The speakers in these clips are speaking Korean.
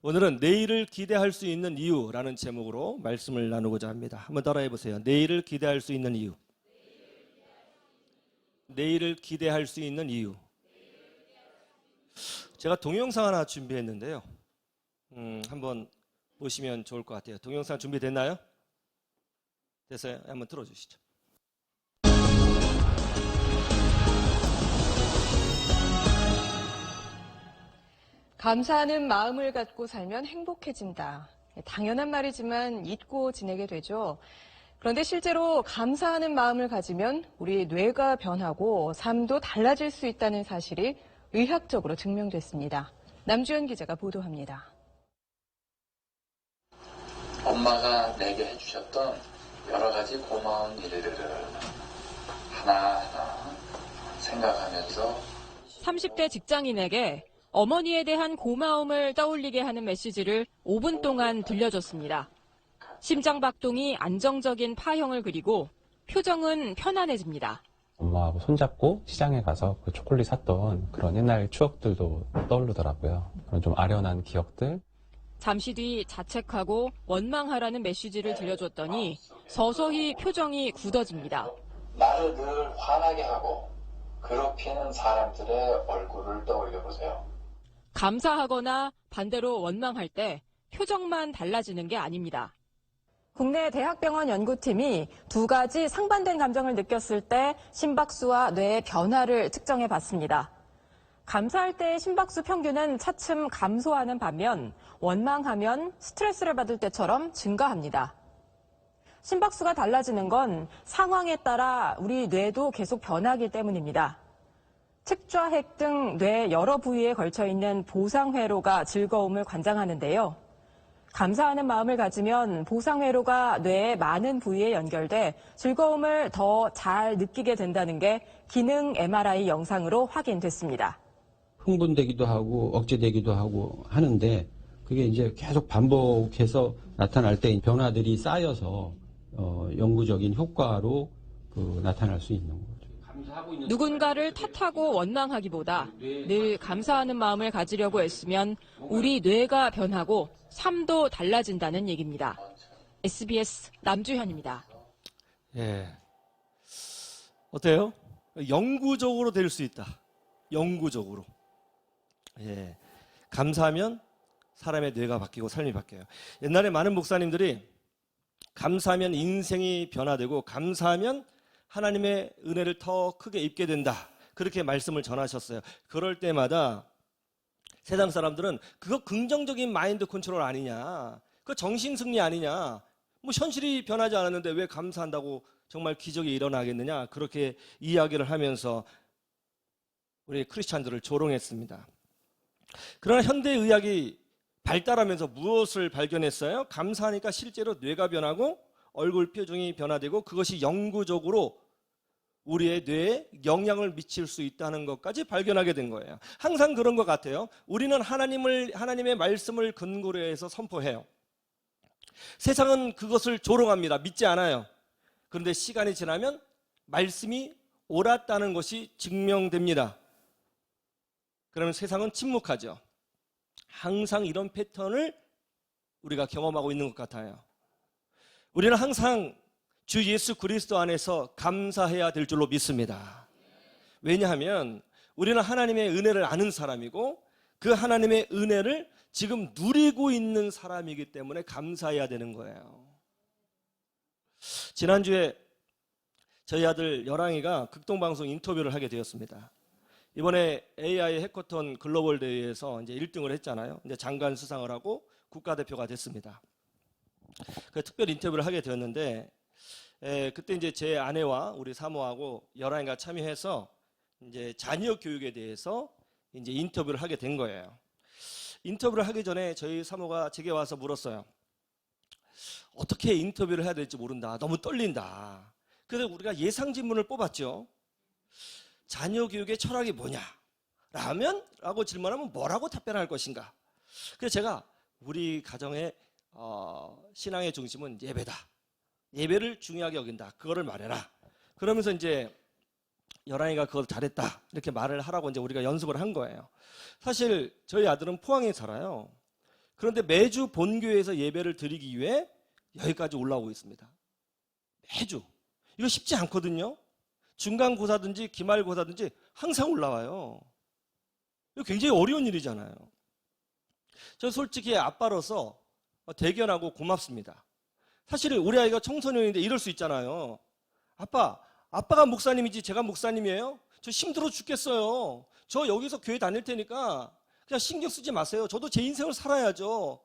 오늘은 내일을 기대할 수 있는 이유라는 제목으로 말씀을 나누고자 합니다. 한번 따라해 보세요. 내일을 기대할 수 있는 이유. 내일을 기대할 수 있는 이유. 제가 동영상 하나 준비했는데요. 한번 보시면 좋을 것 같아요. 동영상 준비됐나요? 됐어요? 한번 틀어주시죠. 감사하는 마음을 갖고 살면 행복해진다. 당연한 말이지만 잊고 지내게 되죠. 그런데 실제로 감사하는 마음을 가지면 우리 뇌가 변하고 삶도 달라질 수 있다는 사실이 의학적으로 증명됐습니다. 남주현 기자가 보도합니다. 엄마가 내게 해주셨던 여러 가지 고마운 일들을 하나하나 생각하면서 30대 직장인에게 어머니에 대한 고마움을 떠올리게 하는 메시지를 5분 동안 들려줬습니다. 심장박동이 안정적인 파형을 그리고 표정은 편안해집니다. 엄마하고 손잡고 시장에 가서 그 초콜릿 샀던 그런 옛날 추억들도 떠오르더라고요. 그런 좀 아련한 기억들. 잠시 뒤 자책하고 원망하라는 메시지를 들려줬더니 서서히 표정이 굳어집니다. 나를 늘 화나게 하고 괴롭히는 사람들의 얼굴을 떠올려 보세요. 감사하거나 반대로 원망할 때 표정만 달라지는 게 아닙니다. 국내 대학병원 연구팀이 두 가지 상반된 감정을 느꼈을 때 심박수와 뇌의 변화를 측정해 봤습니다. 감사할 때의 심박수 평균은 차츰 감소하는 반면 원망하면 스트레스를 받을 때처럼 증가합니다. 심박수가 달라지는 건 상황에 따라 우리 뇌도 계속 변하기 때문입니다. 측좌핵 등 뇌 여러 부위에 걸쳐 있는 보상회로가 즐거움을 관장하는데요. 감사하는 마음을 가지면 보상회로가 뇌의 많은 부위에 연결돼 즐거움을 더 잘 느끼게 된다는 게 기능 MRI 영상으로 확인됐습니다. 흥분되기도 하고 억제되기도 하고 하는데 그게 이제 계속 반복해서 나타날 때 변화들이 쌓여서 영구적인 효과로 나타날 수 있는 거죠. 누군가를 탓하고 원망하기보다 늘 감사하는 마음을 가지려고 애쓰면 우리 뇌가 변하고 삶도 달라진다는 얘기입니다. SBS 남주현입니다. 예. 어때요? 영구적으로 될 수 있다. 영구적으로. 예. 감사하면 사람의 뇌가 바뀌고 삶이 바뀌어요. 옛날에 많은 목사님들이 감사하면 인생이 변화되고 감사하면 하나님의 은혜를 더 크게 입게 된다. 그렇게 말씀을 전하셨어요. 그럴 때마다 세상 사람들은 그거 긍정적인 마인드 컨트롤 아니냐. 그거 정신승리 아니냐. 뭐 현실이 변하지 않았는데 왜 감사한다고 정말 기적이 일어나겠느냐. 그렇게 이야기를 하면서 우리 크리스찬들을 조롱했습니다. 그러나 현대의학이 발달하면서 무엇을 발견했어요? 감사하니까 실제로 뇌가 변하고 얼굴 표정이 변화되고 그것이 영구적으로 우리의 뇌에 영향을 미칠 수 있다는 것까지 발견하게 된 거예요. 항상 그런 것 같아요. 우리는 하나님의 말씀을 근거로 해서 선포해요. 세상은 그것을 조롱합니다. 믿지 않아요. 그런데 시간이 지나면 말씀이 옳았다는 것이 증명됩니다. 그러면 세상은 침묵하죠. 항상 이런 패턴을 우리가 경험하고 있는 것 같아요. 우리는 항상 주 예수 그리스도 안에서 감사해야 될 줄로 믿습니다. 왜냐하면 우리는 하나님의 은혜를 아는 사람이고 그 하나님의 은혜를 지금 누리고 있는 사람이기 때문에 감사해야 되는 거예요. 지난주에 저희 아들 여랑이가 극동방송 인터뷰를 하게 되었습니다. 이번에 AI 해커톤 글로벌 대회에서 이제 1등을 했잖아요. 이제 장관 수상을 하고 국가대표가 됐습니다. 특별 인터뷰를 하게 되었는데 그때 이제 제 아내와 우리 사모하고 여랑이가 참여해서 이제 자녀 교육에 대해서 이제 인터뷰를 하게 된 거예요. 인터뷰를 하기 전에 저희 사모가 제게 와서 물었어요. 어떻게 인터뷰를 해야 될지 모른다. 너무 떨린다. 그래서 우리가 예상 질문을 뽑았죠. 자녀 교육의 철학이 뭐냐? 라고 질문하면 뭐라고 답변할 것인가? 그래서 제가 우리 가정의 신앙의 중심은 예배다. 예배를 중요하게 여긴다. 그거를 말해라. 그러면서 이제 여랑이가 그걸 잘했다. 이렇게 말을 하라고 이제 우리가 연습을 한 거예요. 사실 저희 아들은 포항에 살아요. 그런데 매주 본교회에서 예배를 드리기 위해 여기까지 올라오고 있습니다. 매주. 이거 쉽지 않거든요. 중간고사든지 기말고사든지 항상 올라와요. 이거 굉장히 어려운 일이잖아요. 저 솔직히 아빠로서 대견하고 고맙습니다. 사실 우리 아이가 청소년인데 이럴 수 있잖아요. 아빠가 목사님이지 제가 목사님이에요? 저 힘들어 죽겠어요. 저 여기서 교회 다닐 테니까 그냥 신경 쓰지 마세요. 저도 제 인생을 살아야죠.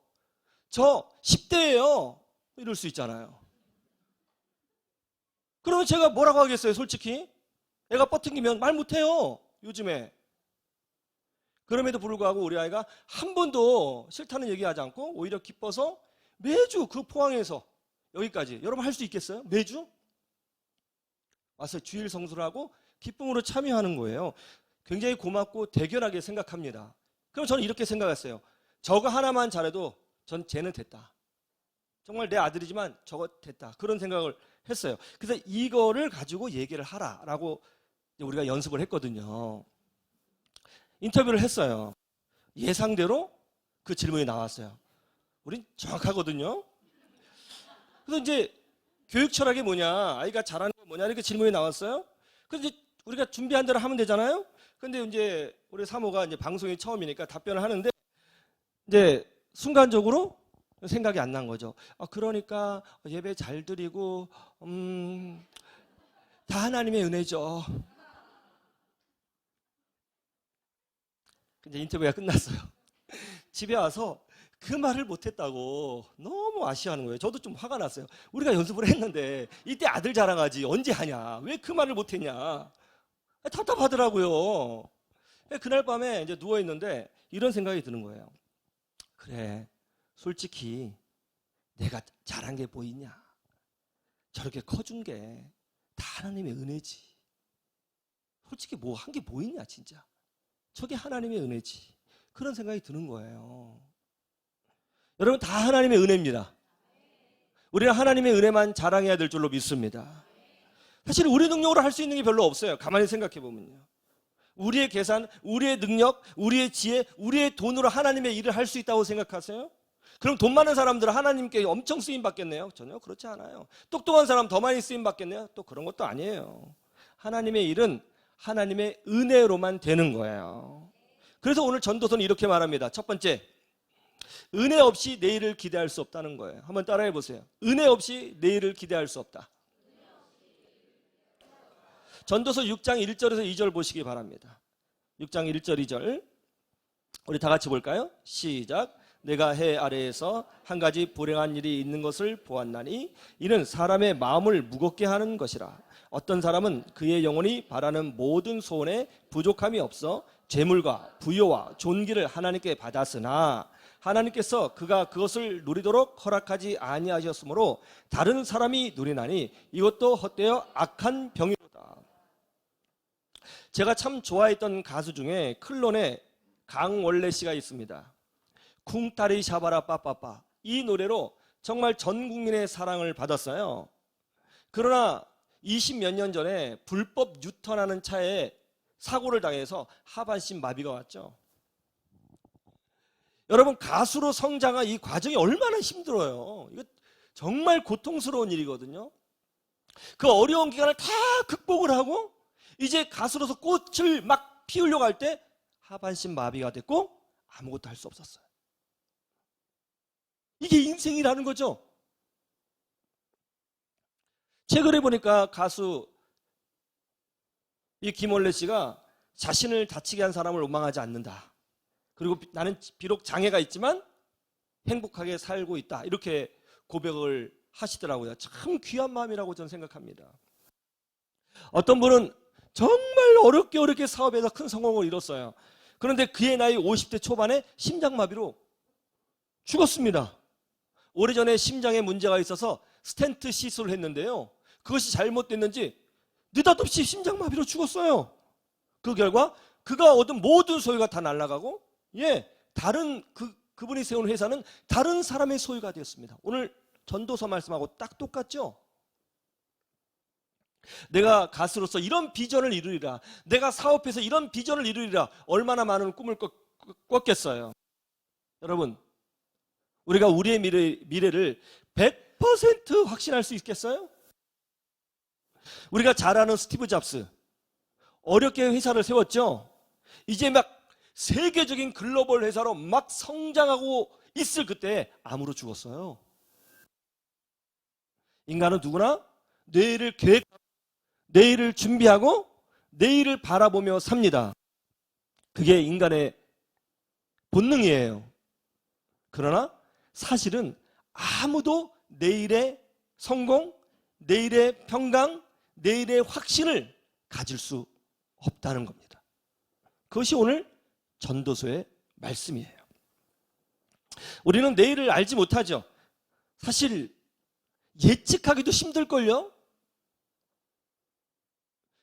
저 10대예요. 이럴 수 있잖아요. 그러면 제가 뭐라고 하겠어요, 솔직히? 애가 뻗팅기면 말 못해요, 요즘에. 그럼에도 불구하고 우리 아이가 한 번도 싫다는 얘기하지 않고 오히려 기뻐서 매주 그 포항에서 여기까지. 여러분 할 수 있겠어요? 매주? 와서 주일 성수를 하고 기쁨으로 참여하는 거예요. 굉장히 고맙고 대견하게 생각합니다. 그럼 저는 이렇게 생각했어요. 저거 하나만 잘해도 전 쟤는 됐다. 정말 내 아들이지만 저거 됐다. 그런 생각을 했어요. 그래서 이거를 가지고 얘기를 하라라고 우리가 연습을 했거든요. 인터뷰를 했어요. 예상대로 그 질문이 나왔어요. 우린 정확하거든요. 그래서 이제 교육 철학이 뭐냐, 아이가 잘하는 건 뭐냐 이렇게 질문이 나왔어요. 그래서 이제 우리가 준비한 대로 하면 되잖아요. 근데 이제 우리 사모가 이제 방송이 처음이니까 답변을 하는데 이제 순간적으로 생각이 안 난 거죠. 그러니까 예배 잘 드리고 다 하나님의 은혜죠. 이제 인터뷰가 끝났어요. 집에 와서 그 말을 못했다고 너무 아쉬워하는 거예요. 저도 좀 화가 났어요. 우리가 연습을 했는데 이때 아들 자랑하지 언제 하냐? 왜 그 말을 못했냐? 답답하더라고요. 그날 밤에 이제 누워 있는데 이런 생각이 드는 거예요. 그래, 솔직히 내가 잘한 게 뭐 있냐? 저렇게 커준 게 다 하나님의 은혜지. 솔직히 뭐 한 게 뭐 있냐 진짜. 저게 하나님의 은혜지. 그런 생각이 드는 거예요. 여러분 다 하나님의 은혜입니다. 우리는 하나님의 은혜만 자랑해야 될 줄로 믿습니다. 사실 우리 능력으로 할 수 있는 게 별로 없어요. 가만히 생각해 보면요. 우리의 계산, 우리의 능력, 우리의 지혜, 우리의 돈으로 하나님의 일을 할 수 있다고 생각하세요? 그럼 돈 많은 사람들은 하나님께 엄청 쓰임 받겠네요? 전혀 그렇지 않아요. 똑똑한 사람 더 많이 쓰임 받겠네요? 또 그런 것도 아니에요. 하나님의 일은 하나님의 은혜로만 되는 거예요. 그래서 오늘 전도서는 이렇게 말합니다. 첫 번째, 은혜 없이 내일을 기대할 수 없다는 거예요. 한번 따라해 보세요. 은혜 없이 내일을 기대할 수 없다. 전도서 6장 1절에서 2절 보시기 바랍니다. 6장 1절 2절 우리 다 같이 볼까요? 시작. 내가 해 아래에서 한 가지 불행한 일이 있는 것을 보았나니 이는 사람의 마음을 무겁게 하는 것이라. 어떤 사람은 그의 영혼이 바라는 모든 소원에 부족함이 없어 재물과 부요와 존귀를 하나님께 받았으나 하나님께서 그가 그것을 누리도록 허락하지 아니하셨으므로 다른 사람이 누리나니 이것도 헛되어 악한 병이로다. 제가 참 좋아했던 가수 중에 클론의 강원래 씨가 있습니다. 쿵따리 샤바라 빠빠빠. 이 노래로 정말 전 국민의 사랑을 받았어요. 그러나 20몇 년 전에 불법 유턴하는 차에 사고를 당해서 하반신 마비가 왔죠. 여러분 가수로 성장한 이 과정이 얼마나 힘들어요. 이거 정말 고통스러운 일이거든요. 그 어려운 기간을 다 극복을 하고 이제 가수로서 꽃을 막 피우려고 할 때 하반신 마비가 됐고 아무것도 할 수 없었어요. 이게 인생이라는 거죠. 최근에 보니까 가수 이 김원래 씨가 자신을 다치게 한 사람을 원망하지 않는다. 그리고 나는 비록 장애가 있지만 행복하게 살고 있다. 이렇게 고백을 하시더라고요. 참 귀한 마음이라고 저는 생각합니다. 어떤 분은 정말 어렵게 사업에서 큰 성공을 이뤘어요. 그런데 그의 나이 50대 초반에 심장마비로 죽었습니다. 오래전에 심장에 문제가 있어서 스텐트 시술을 했는데요. 그것이 잘못됐는지 느닷없이 심장마비로 죽었어요. 그 결과 그가 얻은 모든 소유가 다 날아가고 다른 그분이 세운 회사는 다른 사람의 소유가 되었습니다. 오늘 전도서 말씀하고 딱 똑같죠? 내가 가수로서 이런 비전을 이루리라. 내가 사업해서 이런 비전을 이루리라. 얼마나 많은 꿈을 꿨겠어요. 여러분 우리가 우리의 미래를 100% 확신할 수 있겠어요? 우리가 잘 아는 스티브 잡스, 어렵게 회사를 세웠죠. 이제 막 세계적인 글로벌 회사로 막 성장하고 있을 그때 암으로 죽었어요. 인간은 누구나 내일을 계획하고 내일을 준비하고 내일을 바라보며 삽니다. 그게 인간의 본능이에요. 그러나 사실은 아무도 내일의 성공, 내일의 평강, 내일의 확신을 가질 수 없다는 겁니다. 그것이 오늘 전도서의 말씀이에요. 우리는 내일을 알지 못하죠. 사실 예측하기도 힘들걸요.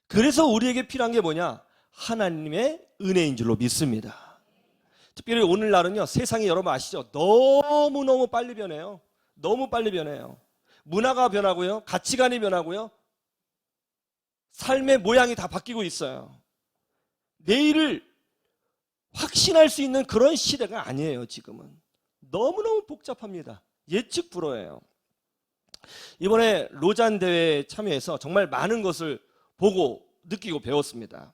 그래서 우리에게 필요한 게 뭐냐? 하나님의 은혜인 줄로 믿습니다. 특별히 오늘날은요, 세상이 여러분 아시죠? 너무너무 빨리 변해요. 너무 빨리 변해요. 문화가 변하고요, 가치관이 변하고요, 삶의 모양이 다 바뀌고 있어요. 내일을 확신할 수 있는 그런 시대가 아니에요, 지금은. 너무너무 복잡합니다. 예측 불허예요. 이번에 로잔 대회에 참여해서 정말 많은 것을 보고 느끼고 배웠습니다.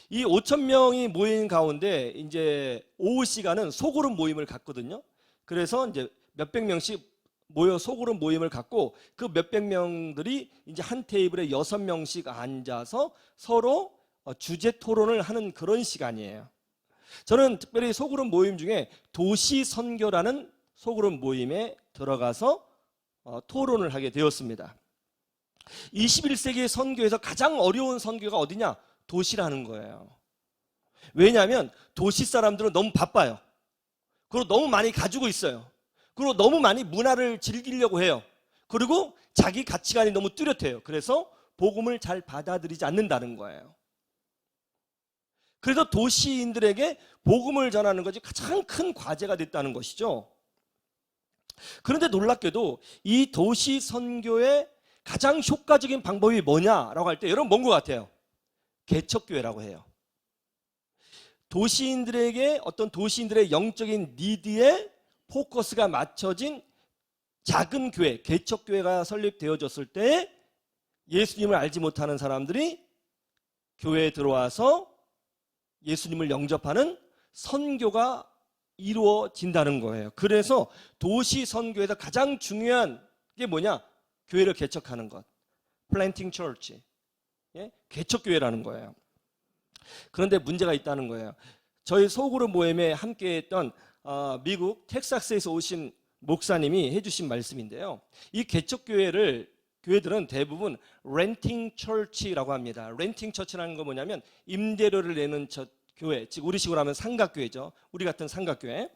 이 5,000명이 모인 가운데 이제 오후 시간은 소그룹 모임을 갖거든요. 그래서 이제 몇백 명씩 모여 소그룹 모임을 갖고 그 몇백 명들이 이제 한 테이블에 6명씩 앉아서 서로 주제 토론을 하는 그런 시간이에요. 저는 특별히 소그룹 모임 중에 도시 선교라는 소그룹 모임에 들어가서 토론을 하게 되었습니다. 21세기의 선교에서 가장 어려운 선교가 어디냐? 도시라는 거예요. 왜냐하면 도시 사람들은 너무 바빠요. 그리고 너무 많이 가지고 있어요. 그리고 너무 많이 문화를 즐기려고 해요. 그리고 자기 가치관이 너무 뚜렷해요. 그래서 복음을 잘 받아들이지 않는다는 거예요. 그래서 도시인들에게 복음을 전하는 것이 가장 큰 과제가 됐다는 것이죠. 그런데 놀랍게도 이 도시 선교의 가장 효과적인 방법이 뭐냐라고 할 때 여러분 뭔 것 같아요? 개척교회라고 해요. 도시인들에게 어떤 도시인들의 영적인 니드에 포커스가 맞춰진 작은 교회, 개척교회가 설립되어졌을 때 예수님을 알지 못하는 사람들이 교회에 들어와서 예수님을 영접하는 선교가 이루어진다는 거예요. 그래서 도시 선교에서 가장 중요한 게 뭐냐? 교회를 개척하는 것. Planting Church. 예? 개척교회라는 거예요. 그런데 문제가 있다는 거예요. 저희 소그룹 모임에 함께했던 미국 텍사스에서 오신 목사님이 해주신 말씀인데요. 이 교회들은 대부분 렌팅 처치라고 합니다. 렌팅 처치라는 건 뭐냐면 임대료를 내는 교회, 즉 우리식으로 하면 삼각교회죠. 우리 같은 삼각교회.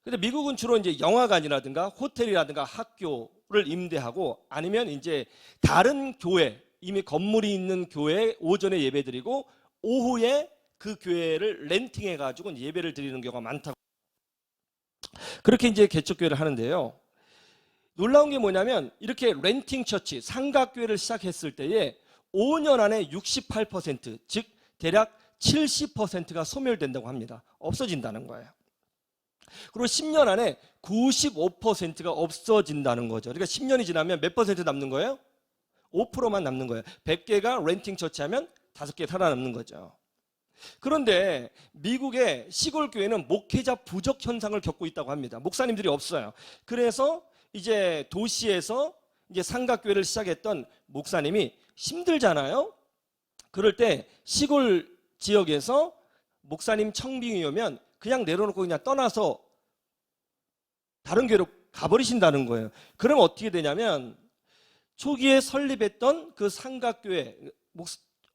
근데 미국은 주로 이제 영화관이라든가 호텔이라든가 학교를 임대하고 아니면 이제 다른 교회, 이미 건물이 있는 교회에 오전에 예배드리고 오후에 그 교회를 렌팅해 가지고 예배를 드리는 경우가 많다고. 그렇게 이제 개척교회를 하는데요. 놀라운 게 뭐냐면 이렇게 렌팅 처치, 삼각교회를 시작했을 때에 5년 안에 68%, 즉 대략 70%가 소멸된다고 합니다. 없어진다는 거예요. 그리고 10년 안에 95%가 없어진다는 거죠. 그러니까 10년이 지나면 몇 퍼센트 남는 거예요? 5%만 남는 거예요. 100개가 렌팅 처치하면 5개 살아남는 거죠. 그런데 미국의 시골 교회는 목회자 부족 현상을 겪고 있다고 합니다. 목사님들이 없어요. 그래서 이제 도시에서 이제 삼각교회를 시작했던 목사님이 힘들잖아요. 그럴 때 시골 지역에서 목사님 청빙이 오면 그냥 내려놓고 그냥 떠나서 다른 교회로 가버리신다는 거예요. 그럼 어떻게 되냐면 초기에 설립했던 그 삼각교회,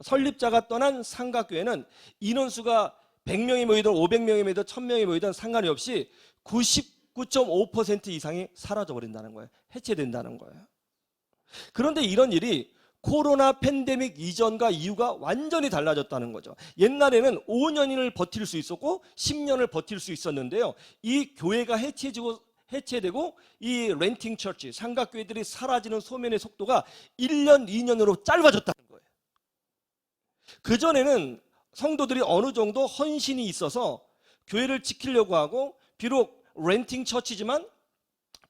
설립자가 떠난 삼각교회는 인원수가 100명이 모이든 500명이 모이든 1000명이 모이든 상관이 없이 99.5% 이상이 사라져버린다는 거예요. 해체된다는 거예요. 그런데 이런 일이 코로나 팬데믹 이전과 이후가 완전히 달라졌다는 거죠. 옛날에는 5년을 버틸 수 있었고 10년을 버틸 수 있었는데요. 이 교회가 해체되고 이 렌팅 처치, 삼각교회들이 사라지는 소멸의 속도가 1년, 2년으로 짧아졌다는 거예요. 그전에는 성도들이 어느 정도 헌신이 있어서 교회를 지키려고 하고 비록 렌팅 처치지만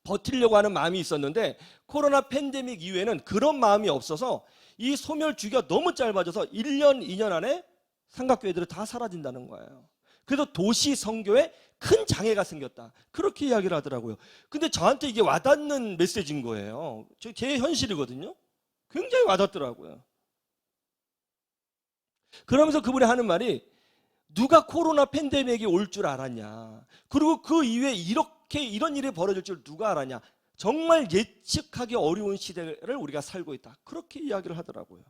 버티려고 하는 마음이 있었는데 코로나 팬데믹 이후에는 그런 마음이 없어서 이 소멸 주기가 너무 짧아져서 1년, 2년 안에 삼각교회들이 다 사라진다는 거예요. 그래서 도시 선교에 큰 장애가 생겼다. 그렇게 이야기를 하더라고요. 근데 저한테 이게 와닿는 메시지인 거예요. 제 현실이거든요. 굉장히 와닿더라고요. 그러면서 그분이 하는 말이 누가 코로나 팬데믹이 올 줄 알았냐. 그리고 그 이후에 이런 일이 벌어질 줄 누가 알았냐. 정말 예측하기 어려운 시대를 우리가 살고 있다. 그렇게 이야기를 하더라고요.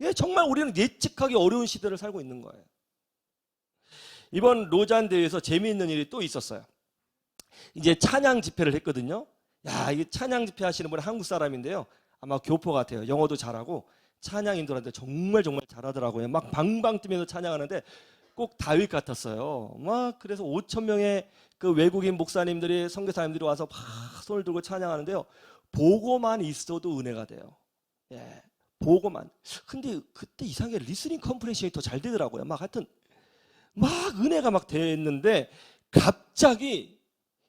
예, 정말 우리는 예측하기 어려운 시대를 살고 있는 거예요. 이번 로잔 대회에서 재미있는 일이 또 있었어요. 이제 찬양 집회를 했거든요. 야, 이게 찬양 집회 하시는 분은 한국 사람인데요. 아마 교포 같아요. 영어도 잘하고 찬양 인도하는데 정말 잘하더라고요. 막 방방 뛰면서 찬양하는데 꼭 다윗 같았어요. 막 그래서 5천 명의 그 외국인 목사님들이 선교사님들이 와서 막 손을 들고 찬양하는데요. 보고만 있어도 은혜가 돼요. 예, 보고만. 근데 그때 이상하게 리스닝 컴프레션이 더 잘 되더라고요. 막 하여튼 막 은혜가 막 됐는데 갑자기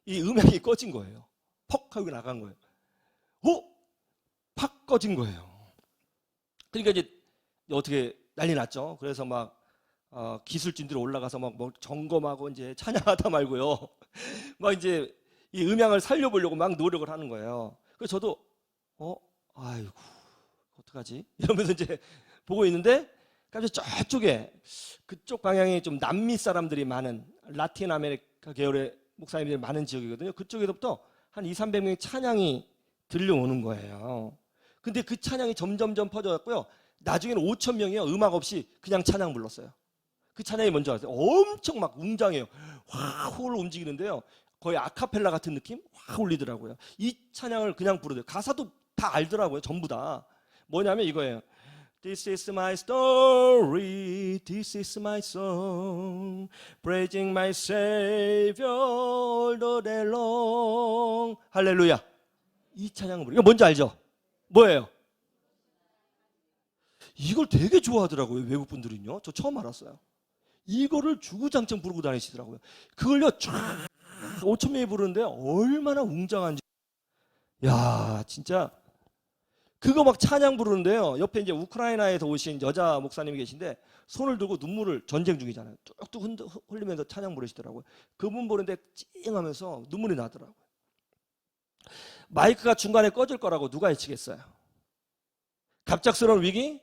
이 음향이 꺼진 거예요. 퍽 하고 나간 거예요. 팍 꺼진 거예요. 그러니까 이제 어떻게 난리 났죠. 그래서 막 기술진들이 올라가서 막 점검하고 이제 찬양하다 말고요. 막 이제 이 음향을 살려보려고 막 노력을 하는 거예요. 그래서 저도 아이고 어떡하지? 이러면서 이제 보고 있는데 갑자기 저쪽에 그쪽 방향이 좀 남미 사람들이 많은 라틴 아메리카 계열의 목사님들이 많은 지역이거든요. 그쪽에서부터 한 200~300명의 찬양이 들려오는 거예요. 근데 그 찬양이 점점점 퍼져갔고요. 나중에는 5천 명이요. 음악 없이 그냥 찬양 불렀어요. 그 찬양이 뭔지 아세요? 엄청 막 웅장해요. 확 움직이는데요. 거의 아카펠라 같은 느낌? 확 울리더라고요. 이 찬양을 그냥 부르대요. 가사도 다 알더라고요. 전부 다. 뭐냐면 이거예요. This is my story, this is my song, praising my Savior all the day long. 할렐루야. 이 찬양을 부르요. 이거 뭔지 알죠? 뭐예요? 이걸 되게 좋아하더라고요. 외국 분들은요. 저 처음 알았어요. 이거를 주구장창 부르고 다니시더라고요. 그걸요 쫙 5천 명이 부르는데 얼마나 웅장한지. 야, 진짜 그거 막 찬양 부르는데요. 옆에 이제 우크라이나에서 오신 여자 목사님이 계신데 손을 들고 눈물을, 전쟁 중이잖아요. 뚝뚝 흘리면서 찬양 부르시더라고요. 그분 보는데 찡하면서 눈물이 나더라고요. 마이크가 중간에 꺼질 거라고 누가 예측했어요? 갑작스러운 위기?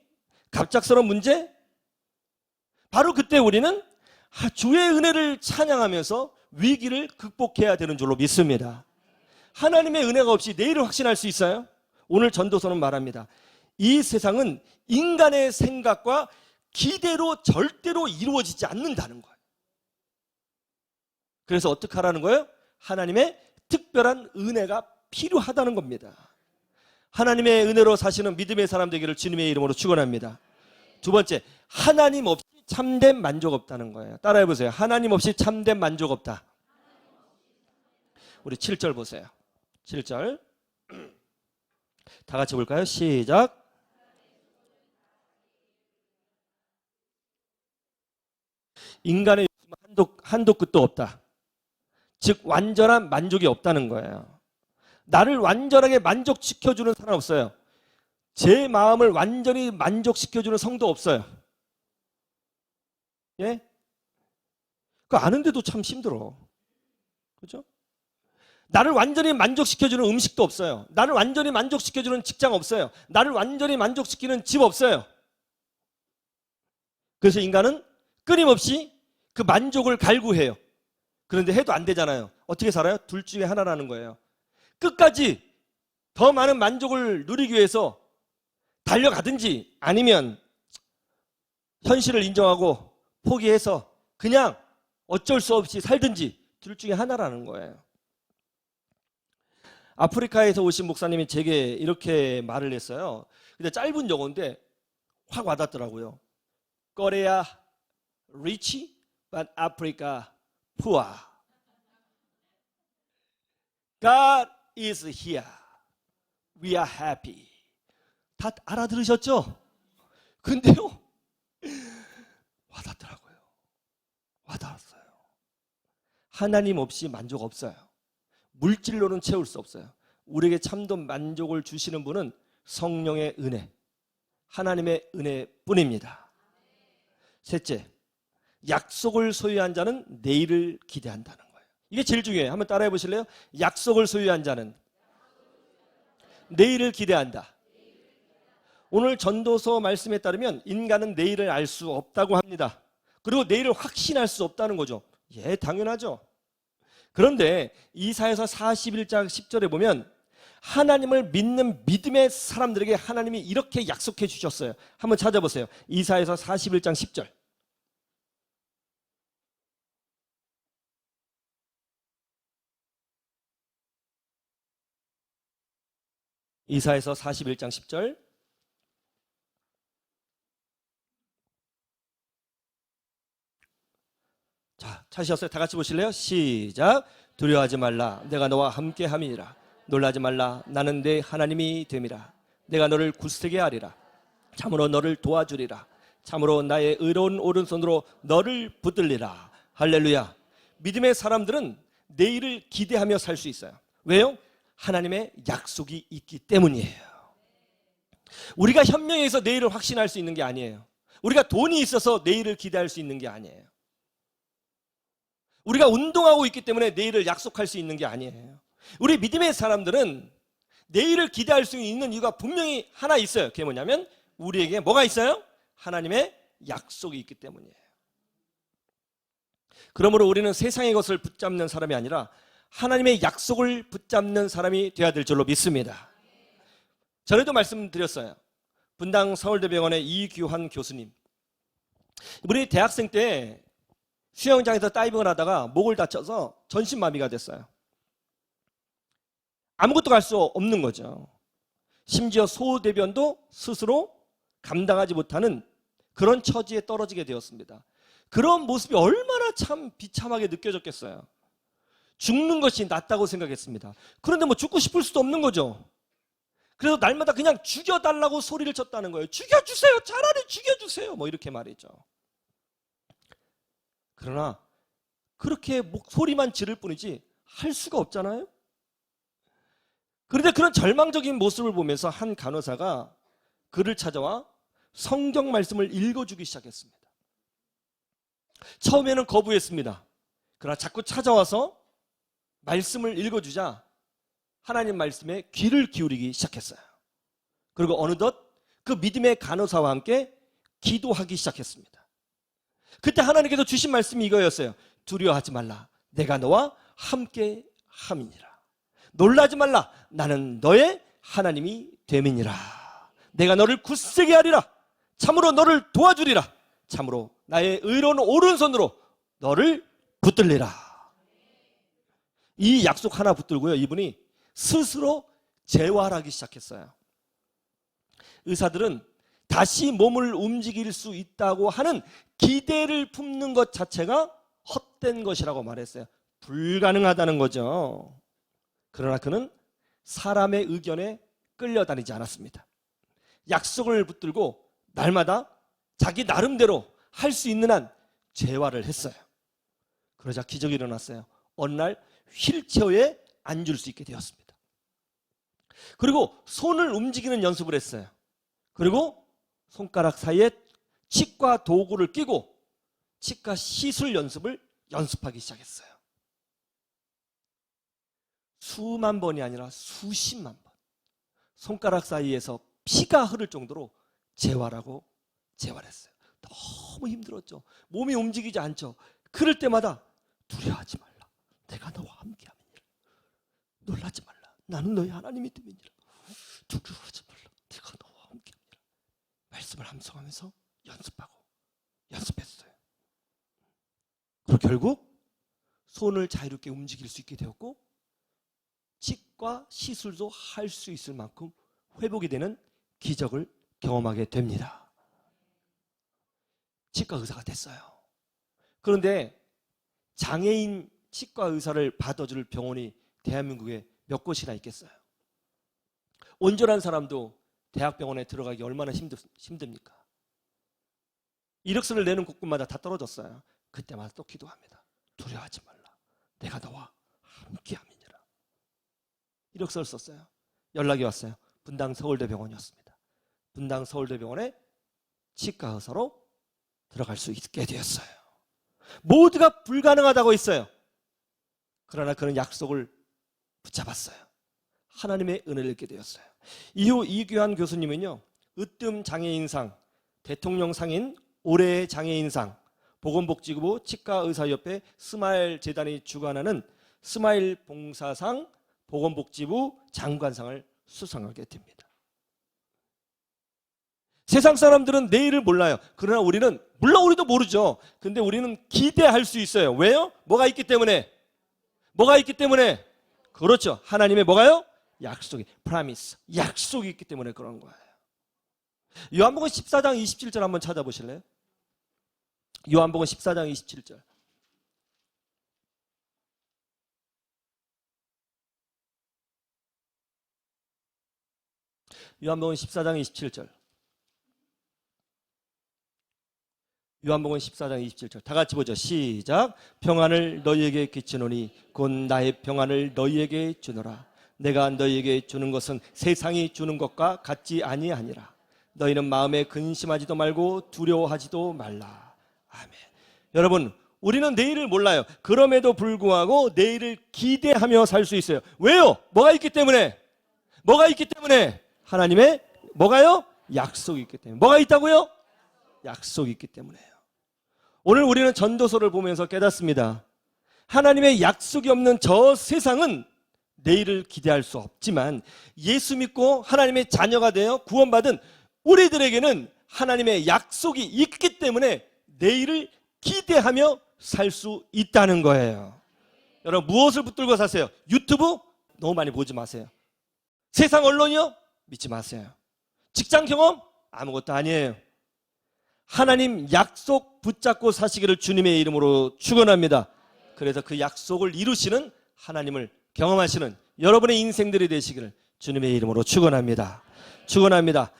갑작스러운 문제? 바로 그때 우리는 주의 은혜를 찬양하면서 위기를 극복해야 되는 줄로 믿습니다. 하나님의 은혜가 없이 내일을 확신할 수 있어요? 오늘 전도서는 말합니다. 이 세상은 인간의 생각과 기대로 절대로 이루어지지 않는다는 거예요. 그래서 어떻게 하라는 거예요? 하나님의 특별한 은혜가 필요하다는 겁니다. 하나님의 은혜로 사시는 믿음의 사람 되기를 주님의 이름으로 축원합니다. 두 번째, 하나님 없이 참된 만족 없다는 거예요. 따라해 보세요. 하나님 없이 참된 만족 없다. 우리 7절 보세요. 7절 다 같이 볼까요? 시작. 인간의 한도 끝도 없다. 즉 완전한 만족이 없다는 거예요. 나를 완전하게 만족시켜주는 사람 없어요. 제 마음을 완전히 만족시켜주는 성도 없어요. 예? 그거 아는데도 참 힘들어. 그죠? 나를 완전히 만족시켜주는 음식도 없어요. 나를 완전히 만족시켜주는 직장 없어요. 나를 완전히 만족시키는 집 없어요. 그래서 인간은 끊임없이 그 만족을 갈구해요. 그런데 해도 안 되잖아요. 어떻게 살아요? 둘 중에 하나라는 거예요. 끝까지 더 많은 만족을 누리기 위해서 달려가든지 아니면 현실을 인정하고 포기해서 그냥 어쩔 수 없이 살든지 둘 중에 하나라는 거예요. 아프리카에서 오신 목사님이 제게 이렇게 말을 했어요. 근데 짧은 영어인데 확 와닿더라고요. Korea rich, but Africa poor. God is here. We are happy. 다 알아들으셨죠? 근데요, 와닿더라고요. 와닿았어요. 하나님 없이 만족 없어요. 물질로는 채울 수 없어요. 우리에게 참된 만족을 주시는 분은 성령의 은혜, 하나님의 은혜뿐입니다. 셋째, 약속을 소유한 자는 내일을 기대한다는 거예요. 이게 제일 중요해요. 한번 따라해 보실래요? 약속을 소유한 자는 내일을 기대한다. 오늘 전도서 말씀에 따르면 인간은 내일을 알 수 없다고 합니다. 그리고 내일을 확신할 수 없다는 거죠. 예, 당연하죠. 그런데 이사야서 41장 10절에 보면 하나님을 믿는 믿음의 사람들에게 하나님이 이렇게 약속해 주셨어요. 한번 찾아보세요. 이사야서 41장 10절. 이사야서 41장 10절. 자, 찾으셨어요? 다 같이 보실래요? 시작. 두려워하지 말라. 내가 너와 함께 함이니라. 놀라지 말라. 나는 내 하나님이 됨이라. 내가 너를 굳세게 하리라. 참으로 너를 도와주리라. 참으로 나의 의로운 오른손으로 너를 붙들리라. 할렐루야. 믿음의 사람들은 내일을 기대하며 살 수 있어요. 왜요? 하나님의 약속이 있기 때문이에요. 우리가 현명해서 내일을 확신할 수 있는 게 아니에요. 우리가 돈이 있어서 내일을 기대할 수 있는 게 아니에요. 우리가 운동하고 있기 때문에 내일을 약속할 수 있는 게 아니에요. 우리 믿음의 사람들은 내일을 기대할 수 있는 이유가 분명히 하나 있어요. 그게 뭐냐면 우리에게 뭐가 있어요? 하나님의 약속이 있기 때문이에요. 그러므로 우리는 세상의 것을 붙잡는 사람이 아니라 하나님의 약속을 붙잡는 사람이 되어야 될 줄로 믿습니다. 전에도 말씀드렸어요. 분당 서울대병원의 이규환 교수님. 우리 대학생 때 수영장에서 다이빙을 하다가 목을 다쳐서 전신마비가 됐어요. 아무것도 할 수 없는 거죠. 심지어 소대변도 스스로 감당하지 못하는 그런 처지에 떨어지게 되었습니다. 그런 모습이 얼마나 참 비참하게 느껴졌겠어요. 죽는 것이 낫다고 생각했습니다. 그런데 뭐 죽고 싶을 수도 없는 거죠. 그래서 날마다 그냥 죽여달라고 소리를 쳤다는 거예요. 죽여주세요. 차라리 죽여주세요. 뭐 이렇게 말이죠. 그러나 그렇게 소리만 지를 뿐이지 할 수가 없잖아요. 그런데 그런 절망적인 모습을 보면서 한 간호사가 그를 찾아와 성경 말씀을 읽어주기 시작했습니다. 처음에는 거부했습니다. 그러나 자꾸 찾아와서 말씀을 읽어주자 하나님 말씀에 귀를 기울이기 시작했어요. 그리고 어느덧 그 믿음의 간호사와 함께 기도하기 시작했습니다. 그때 하나님께서 주신 말씀이 이거였어요. 두려워하지 말라. 내가 너와 함께 함이니라. 놀라지 말라. 나는 너의 하나님이 됨이니라. 내가 너를 굳세게 하리라. 참으로 너를 도와주리라. 참으로 나의 의로운 오른손으로 너를 붙들리라. 이 약속 하나 붙들고요. 이분이 스스로 재활하기 시작했어요. 의사들은 다시 몸을 움직일 수 있다고 하는 기대를 품는 것 자체가 헛된 것이라고 말했어요. 불가능하다는 거죠. 그러나 그는 사람의 의견에 끌려다니지 않았습니다. 약속을 붙들고 날마다 자기 나름대로 할 수 있는 한 재활을 했어요. 그러자 기적이 일어났어요. 어느 날 휠체어에 앉을 수 있게 되었습니다. 그리고 손을 움직이는 연습을 했어요. 그리고 손가락 사이에 치과 도구를 끼고 치과 시술 연습하기 시작했어요. 수만 번이 아니라 수십만 번. 손가락 사이에서 피가 흐를 정도로 재활했어요. 너무 힘들었죠. 몸이 움직이지 않죠. 그럴 때마다 두려워하지 말라. 내가 너와 함께함이니라. 놀라지 말라. 나는 너의 하나님이 됨이니라. 두려워하지 말라. 내가 너와 함께함이니라. 말씀을 함성하면서 연습했어요. 그리고 결국 손을 자유롭게 움직일 수 있게 되었고 치과 시술도 할 수 있을 만큼 회복이 되는 기적을 경험하게 됩니다. 치과 의사가 됐어요. 그런데 장애인 치과 의사를 받아줄 병원이 대한민국에 몇 곳이나 있겠어요? 온전한 사람도 대학병원에 들어가기 얼마나 힘듭니까? 이력서를 내는 곳곳마다 다 떨어졌어요. 그때마다 또 기도합니다. 두려워하지 말라. 내가 너와 함께함이니라. 이력서를 썼어요. 연락이 왔어요. 분당 서울대병원이었습니다. 분당 서울대병원에 치과 의사로 들어갈 수 있게 되었어요. 모두가 불가능하다고 했어요. 그러나 그는 약속을 붙잡았어요. 하나님의 은혜를 얻게 되었어요. 이후 이규환 교수님은요, 으뜸 장애인상, 대통령 상인 올해의 장애인상, 보건복지부 치과의사협회 스마일 재단이 주관하는 스마일 봉사상, 보건복지부 장관상을 수상하게 됩니다. 세상 사람들은 내일을 몰라요. 그러나 우리는, 물론 우리도 모르죠. 근데 우리는 기대할 수 있어요. 왜요? 뭐가 있기 때문에. 뭐가 있기 때문에. 그렇죠. 하나님의 뭐가요? 약속이, 프라미스, 약속이 있기 때문에 그런 거예요. 요한복음 14장 27절 한번 찾아보실래요? 요한복음 14장 27절. 요한복음 14장 27절. 요한복음 14장 27절. 다 같이 보죠. 시작. 평안을 너희에게 끼치노니 곧 나의 평안을 너희에게 주노라. 내가 너희에게 주는 것은 세상이 주는 것과 같지 아니하니라. 너희는 마음에 근심하지도 말고 두려워하지도 말라. 아멘. 여러분, 우리는 내일을 몰라요. 그럼에도 불구하고 내일을 기대하며 살 수 있어요. 왜요? 뭐가 있기 때문에. 뭐가 있기 때문에. 하나님의 뭐가요? 약속이 있기 때문에. 뭐가 있다고요? 약속이 있기 때문에요. 오늘 우리는 전도서를 보면서 깨닫습니다. 하나님의 약속이 없는 저 세상은 내일을 기대할 수 없지만 예수 믿고 하나님의 자녀가 되어 구원받은 우리들에게는 하나님의 약속이 있기 때문에 내일을 기대하며 살 수 있다는 거예요. 여러분, 무엇을 붙들고 사세요? 유튜브? 너무 많이 보지 마세요. 세상 언론이요? 믿지 마세요. 직장 경험? 아무것도 아니에요. 하나님 약속 붙잡고 사시기를 주님의 이름으로 축원합니다. 그래서 그 약속을 이루시는 하나님을 경험하시는 여러분의 인생들이 되시기를 주님의 이름으로 축원합니다. 축원합니다.